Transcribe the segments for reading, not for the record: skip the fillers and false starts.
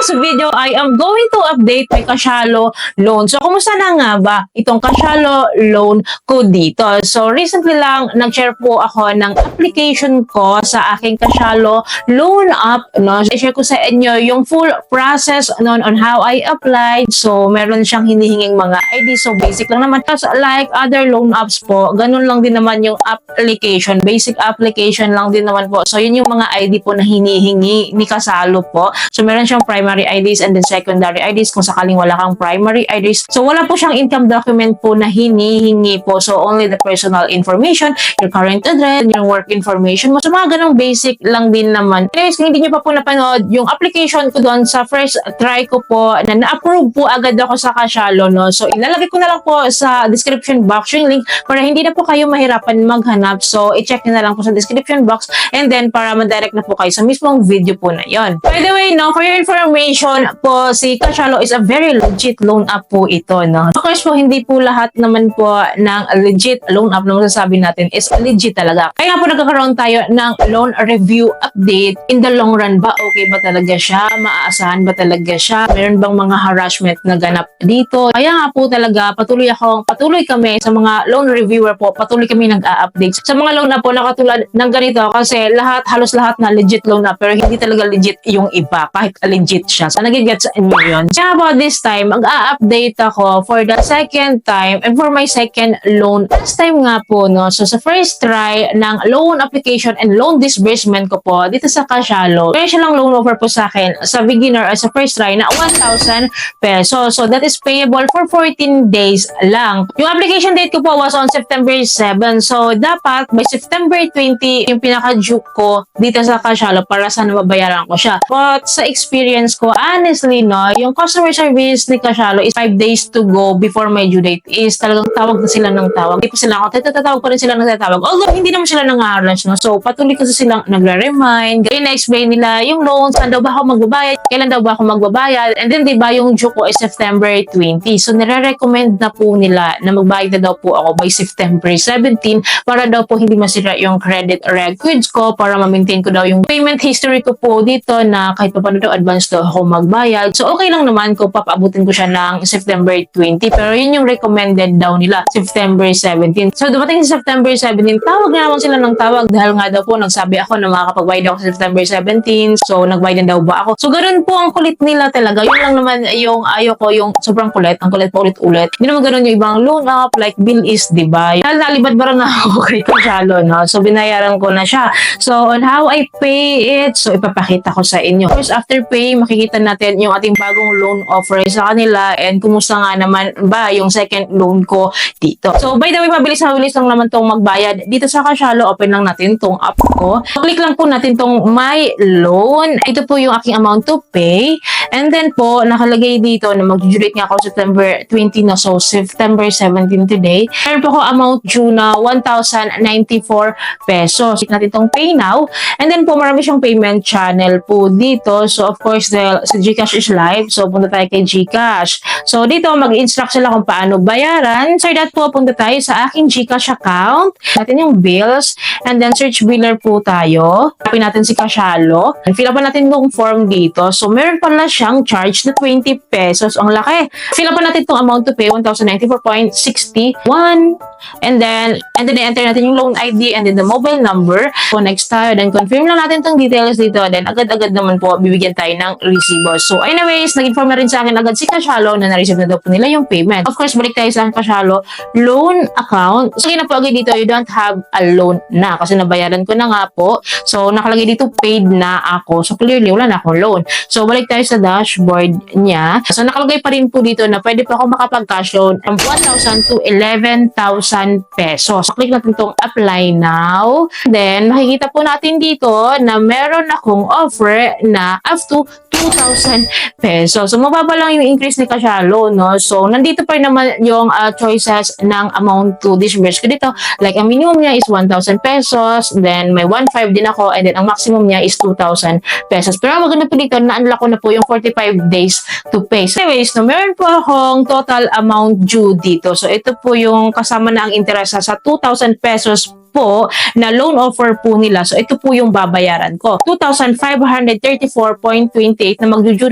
today's video, I am going to update my Kasyalo loan. So, kumusta na nga ba itong Kasyalo loan ko dito? So, recently lang nag-share po ako ng application ko sa aking Kasyalo loan app. No? I-share ko sa inyo yung full process on how I applied. So, meron siyang hinihinging mga ID. So, basic lang naman. Kasi like other loan apps po, ganun lang din naman yung application. Basic application lang din naman po. So, yun yung mga ID po na hinihingi ni Kasalo po. So, meron siyang primary IDs and then secondary IDs kung sakaling wala kang primary IDs. So, wala po siyang income document po na hinihingi po. So, only the personal information, your current address, your work information mo. So, mga ganong basic lang din naman. Anyways, kung hindi nyo pa po napanood yung application ko doon sa first try ko po na na-approve po agad ako sa Kasyalo, no? So, ilalagay ko na lang po sa description box yung link para hindi na po kayo mahirapan maghanap. So, i-check nyo na lang po sa description box and then para ma-direct na po kayo sa mismong video po na yon. By the way, no, for your information po, si Kasyalo is a very legit loan app po ito, no? Of course po, hindi po lahat naman po ng legit loan app na masasabi natin is legit talaga. Kaya nga po nagkakaroon tayo ng loan review update. In the long run ba, okay ba talaga siya? Maaasahan ba talaga siya? Meron bang mga harassment na ganap dito? Kaya nga po talaga, patuloy kami sa mga loan reviewer po, patuloy kami nag-a-update. Sa mga loan app po, nakatulad ng ganito kasi halos lahat na legit loan app pero hindi talaga legit yung iba kahit legit siya. So, nagigets nyo yun. Kaya po this time, mag-a-update ako for the second time and for my second loan. Last time nga po, no, so sa first try ng loan application and loan disbursement ko po dito sa Kasyalo, kaya siya lang loan offer po sa akin sa beginner or sa first try na 1,000 pesos. So, that is payable for 14 days lang. Yung application date ko po was on September 7. So, dapat by September 20 yung pinaka-due ko dito sa Kasyalo para sana mabayaran ko siya. But sa experience ko, honestly, no, yung customer service ni Kasyalo is 5 days to go before my due date is talagang tawag na sila ng tawag. Hindi pa sila ako, tatawag pa rin sila ng tatawag. Although, hindi naman sila nang-harass, no? So, patuloy kasi silang nagre-remind. Ganyan na-explain nila yung loan, saan daw ba ako magbabayad, kailan daw ba ako magbabayad. And then, diba, yung due ko is September 20. So, nire-recommend na po nila na magbayad na daw po ako by September 17 para daw po hindi masira yung credit records ko, para ma-maintain ko daw yung payment history ko po dito na kahit pa paano daw advance daw ako magbayad. So, okay lang naman kung papaabutin ko siya ng September 20. Pero yun yung recommended daw nila, September 17. So, dumating sa September 17, tawag na naman sila ng tawag dahil nga daw po nagsabi ako na makakapagbayad ako sa September 17. So, nagbayad na daw ba ako? So, ganun po ang kulit nila talaga. Yun lang naman yung ayaw ko, yung sobrang kulit. Ang kulit pa ulit-ulit. Hindi naman ganun yung ibang loan app like Bill is, diba? Dahil nalibad ba na ako kay Kasyalo, no? So, binayaran ko na siya. So, on how I pay it, so, ipapakita ko sa inyo. First, after pay, makikita natin yung ating bagong loan offer sa kanila and kumusta nga naman ba yung second loan ko dito. So, by the way, mabilis lang naman tong magbayad. Dito sa Kasyalo, open lang natin tong app ko. Click lang po natin tong My Loan. Ito po yung aking amount to pay. And then po, nakalagay dito na mag-due date nga ako September 20 na. So, September 17 today. Meron po ako amount due na 1,094 pesos. Click natin tong pay now. And then po, marami siyang payment channel po dito. So, of course, dahil sa GCash is live. So, punta tayo kay GCash. So, dito, mag-instruct sila kung paano bayaran. So, that po, punta tayo sa aking GCash account. Natin yung bills. And then, search biller po tayo. Tapin natin si Kasyalo. And fill up natin yung form dito. So, meron pala siyang charge na 20 pesos. Ang laki. Fill up natin itong amount to pay, 1,094.61. And then, enter natin yung loan ID and then the mobile number. So, next tayo. Then, confirm lang natin itong details dito. Then, agad-agad naman po, bibigyan tayo ng resibo. So, anyways, nag-inform na rin sa akin agad si Kasyalo na na-receive na daw po nila yung payment. Of course, balik tayo sa Kasyalo loan account. So, yun na po agad dito, you don't have a loan na. Kasi nabayaran ko na nga po. So, nakalagay dito, paid na ako. So, clearly, wala na akong loan. So, balik tayo sa dashboard niya. So, nakalagay pa rin po dito na pwede pa ako makapag-cash loan from 1,000 to 11,000 pesos. So, click natin itong apply now. Then, makikita po natin dito na meron akong offer na up to 2,000 pesos. So, mababa lang yung increase ni Kasyalo, no? So, nandito pa rin naman yung choices ng amount to disburse ko dito. Like, ang minimum niya is 1,000 pesos. Then, may 1,500 din ako. And then, ang maximum niya is 2,000 pesos. Pero, ang maganda po dito, na-unlock ko na po yung 45 days to pay. So, anyways, no, meron po akong total amount due dito. So, ito po yung kasama na ang interest sa 2,000 pesos po na loan offer po nila. So ito po yung babayaran ko. 2,534.28 na magjuju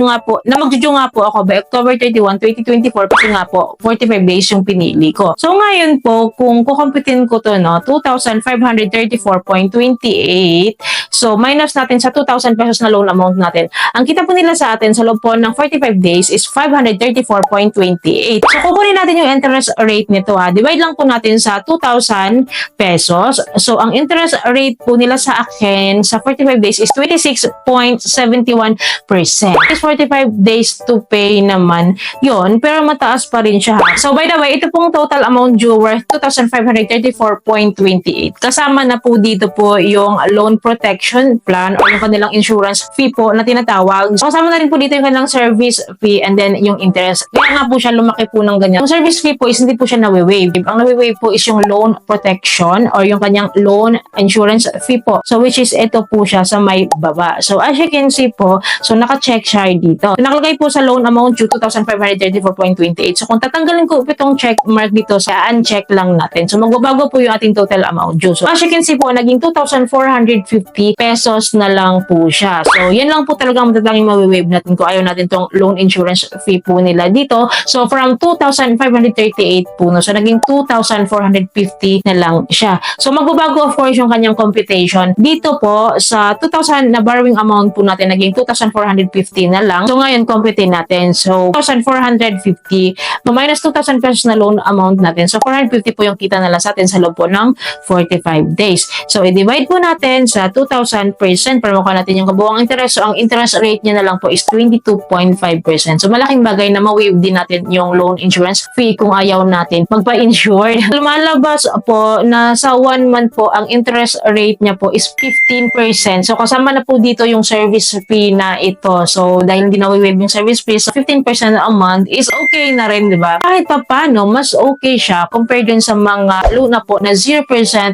nga po ako by October 31, 2024 kasi nga po 45 days yung pinili ko. So ngayon po kung kukumputin ko to no, 2,534.28, so minus natin sa 2,000 pesos na loan amount natin. Ang kita po nila sa atin sa loob po ng 45 days is 534.28. So kukunin natin yung interest rate nito ha. Divide lang po natin sa 2,000 pesos. So ang interest rate po nila sa akin sa 45 days is 26.71%. Is 45 days to pay naman yon, pero mataas pa rin siya ha. So by the way, ito pong total amount due worth 2,534.28. Kasama na po dito po yung loan protection plan or yung kanilang insurance fee po na tinatawag. So kasama na rin po dito yung kanilang service fee and then yung interest. Kaya nga po siya lumaki po ng ganyan. Yung service fee po is hindi po siya nawi-waive. Ang nawi-waive po is yung loan protection or yung kanyang loan insurance fee po. So which is ito po siya sa may baba. So as you can see po, so naka-check siya dito. So, nakalagay po sa loan amount due 2,534.28. So kung tatanggalin ko itong check mark dito, sa uncheck lang natin. So magbabago po yung ating total amount due. So as you can see po, naging 2,450 pesos na lang po siya. So yan lang po talaga ang matatanging mawi-waive natin kung ayaw natin tong loan insurance fee po nila dito. So from 2,538 po, no? So naging 2,450 na lang siya. So magbabago of course yung kanyang computation. Dito po sa 2,000 na borrowing amount po natin, naging 2,450 na lang. So ngayon computein natin. So 2,450 minus 2,000 pesos na loan amount natin. So 450 po yung kita na lang sa atin sa loob po ng 45 days. So i-divide po natin sa 2,000% para makuha natin yung kabuuang interest. So ang interest rate niya na lang po is 22.5%. So malaking bagay na ma-waive din natin yung loan insurance fee kung ayaw natin magpa-insured. Lumalabas po na sa 1 month po ang interest rate niya po is 15%. So kasama na po dito yung service fee na ito. So dahil hindi na-waive yung service fee, so 15% a month is okay na rin, di ba? Kahit pa paano, mas okay siya compared dun sa mga loan na po na 0%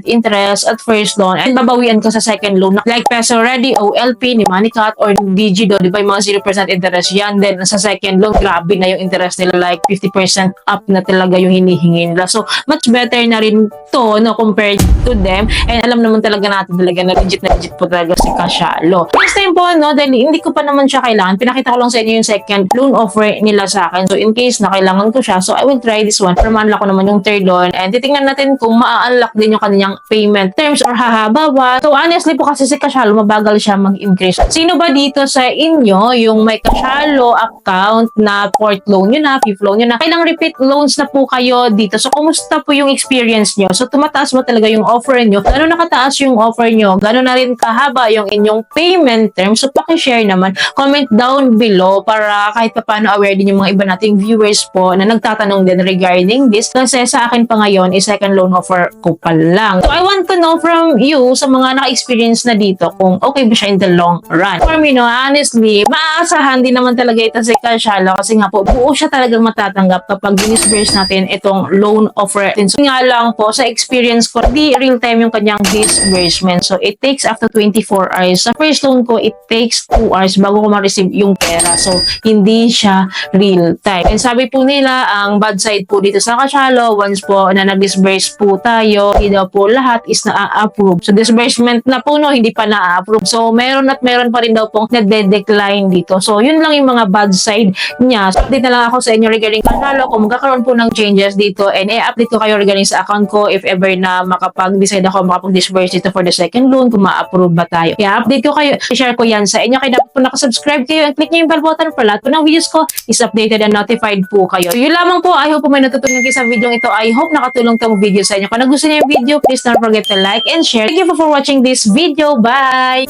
interest at first loan and babawian ka sa second loan like Peso Ready, OLP, ni Manicat or Digido, di ba yung mga 0% interest yan. Then sa second loan, grabe na yung interest nila, like 50% up na talaga yung hinihingi nila. So much better na rin to no compared to them, and alam naman talaga natin talaga na legit po talaga si Casialo. Next time po no, dahil hindi ko pa naman siya kailangan, pinakita ko lang sa inyo yung second loan offer nila sa akin. So in case na kailangan ko siya, so I will try this one. Pero ma-unlock ko naman yung third loan and titingnan natin kung ma-unlock din yung kanyang payment terms or hahaba ba. So honestly po kasi si Casialo, mabagal siya mag-increase. Sino ba dito sa inyo yung may Casialo account na fourth loan nyo na, fifth loan nyo na, kailang repeat loans na po kayo dito? So kumusta po yung experience nyo? So tumataas ba talaga yung offer nyo? Gano'n nakataas yung offer nyo? Gano'n na rin kahaba yung inyong payment terms? So pakishare naman. Comment down below para kahit pa paano aware din yung mga iba nating viewers po na nagtatanong din regarding this. Kasi sa akin pa ngayon is second loan offer ko pa lang. So I want to know from you sa mga naka-experience na dito kung okay ba siya in the long run. For me no, honestly, maaasahan din naman talaga ito si Casialo kasi nga po buo siya talagang matatanggap kapag dinisburse natin itong loan offer. So nga lang po sa experience ko, di real time yung kanyang disbursement. So it takes after 24 hours. Sa first loan ko, it takes 2 hours bago ko ma-receive yung pera. So hindi siya real time. And sabi po nila, ang bad side po dito sa Casialo, once po na nag-disburse po tayo, hindi daw po lahat is na-approve. So disbursement na po no, hindi pa na-approve. So meron at meron pa rin daw pong nade-decline dito. So yun lang yung mga bad side niya. So update na lang ako sa inyo regarding Casialo kung magkakaroon po ng changes dito, and i-update ko kayo regarding sa account ko if ever na makapag-decide ako makapag-disburse dito for the second loan kung ma-approve ba tayo. Kaya update ko kayo, i-share ko yan sa inyo. Kaya dapat po nakasubscribe kayo and click nyo yung bell button para lahat po ng videos ko is updated and notified po kayo. So yun lamang po. I hope po may natutunan kayo sa video ito. I hope nakatulong tong video sa inyo. Kung nagustuhan niyo yung video, please don't forget to like and share. Thank you for watching this video. Bye!